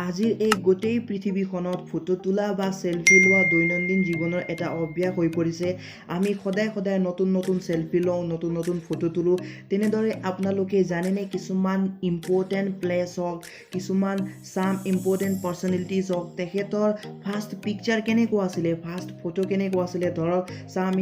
আজিৰ এই গোটেই পৃথিৱীখনত ফটো তোলা বা সেলফি লোৱা দৈনন্দিন জীৱনৰ এটা অভ্যাস হৈ পৰিছে। আমি সদায় নতুন নতুন সেলফি লওঁ, নতুন নতুন ফটো তোলোঁ। তেনেদৰে আপোনালোকে জানেনে কিছুমান ইম্পৰ্টেণ্ট প্লেচ হওক, কিছুমান ইম্পৰ্টেণ্ট পাৰ্চনেলিটিজ হওক, তেখেতৰ ফাৰ্ষ্ট পিকচাৰ কেনেকুৱা আছিলে, ফাৰ্ষ্ট ফটো কেনেকুৱা আছিলে। ধৰক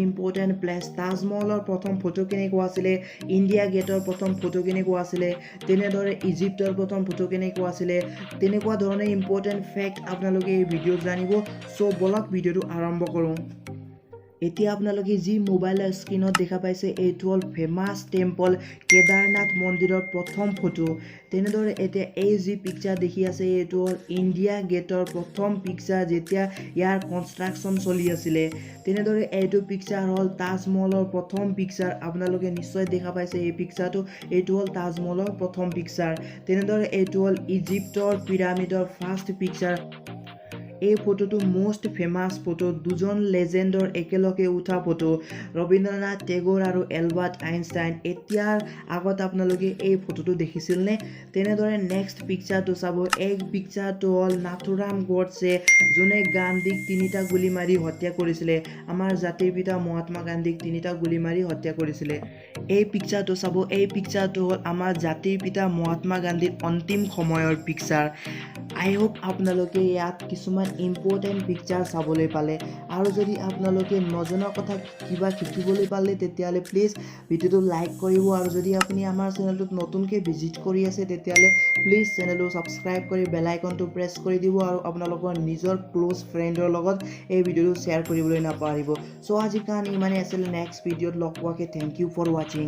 ইম্পৰ্টেণ্ট প্লেচ, তাজমহলৰ প্ৰথম ফটো কেনেকুৱা আছিলে, ইণ্ডিয়া গেটৰ প্ৰথম ফটো কেনেকুৱা আছিলে, তেনেদৰে ইজিপ্তৰ প্ৰথম ফটো কেনেকুৱা আছিলে। তেনেকুৱা ধৰণে ইম্পৰ্টেণ্ট ফেক্ট আপোনালোকে এই ভিডিঅ'ত জানিব। চ' বলক ভিডিঅ'টো আৰম্ভ কৰোঁ। এতিয়া আপোনালোকে যি মোবাইলৰ স্ক্ৰীনত দেখা পাইছে এইটো হ'ল ফেমাছ টেম্পল কেদাৰনাথ মন্দিৰৰ প্ৰথম ফটো। তেনেদৰে এতিয়া এই যি পিকচাৰ দেখি আছে এইটো হ'ল ইণ্ডিয়া গেটৰ প্ৰথম পিকচাৰ যেতিয়া ইয়াৰ কনষ্ট্ৰাকশ্যন চলি আছিলে। তেনেদৰে এইটো পিকচাৰ হ'ল তাজমহলৰ প্ৰথম পিকচাৰ। আপোনালোকে নিশ্চয় দেখা পাইছে এই পিকচাৰটো, এইটো হ'ল তাজমহলৰ প্ৰথম পিকচাৰ। তেনেদৰে এইটো হ'ল ইজিপ্তৰ পিৰামিডৰ ফাৰ্ষ্ট পিকচাৰ। এই ফটোটো মষ্ট ফেমাছ ফটো, দুজন লেজেণ্ডৰ একেলগে উঠা ফটো, ৰবীন্দ্ৰনাথ টেগৰ আৰু এলবাৰ্ট আইনষ্টাইন। এতিয়াৰ আগত আপোনালোকে এই ফটোটো দেখিছিলনে? তেনেদৰে নেক্সট পিকচাৰটো চাব। এই পিকচাৰটো হ'ল নাথুৰাম গডছে, যোনে গান্ধীক 3টা গুলি মাৰি হত্যা কৰিছিলে। আমাৰ জাতিৰ পিতা মহাত্মা গান্ধীক 3টা গুলি মাৰি হত্যা কৰিছিলে। এই পিকচাৰটো চাব। এই পিকচাৰটো হ'ল আমাৰ জাতিৰ পিতা মহাত্মা গান্ধীৰ অন্তিম সময়ৰ পিকচাৰ। আই হোপ আপোনালোকে ইয়াত কিছুমান ইম্পৰ্টেণ্ট পিকচাৰ চাবলৈ পালে। আৰু যদি আপোনালোকে নজনা কথা কিবা শিকিবলৈ পালে তেতিয়াহ'লে প্লিজ ভিডিঅ'টো লাইক কৰিব। আৰু যদি আপুনি আমাৰ চেনেলটোত নতুনকৈ ভিজিট কৰি আছে তেতিয়াহ'লে প্লিজ চেনেলটো ছাবস্ক্ৰাইব কৰি বেল আইকনটো প্ৰেছ কৰি দিব আৰু আপোনালোকৰ নিজৰ ক্ল'জ ফ্ৰেণ্ডৰ লগত এই ভিডিঅ'টো শ্বেয়াৰ কৰিবলৈ নাপাহৰিব। চ' আজিৰ কাৰণে ইমানেই আছিলে। নেক্সট ভিডিঅ'ত লগ পোৱাকৈ থেংক ইউ ফৰ ৱাচিং।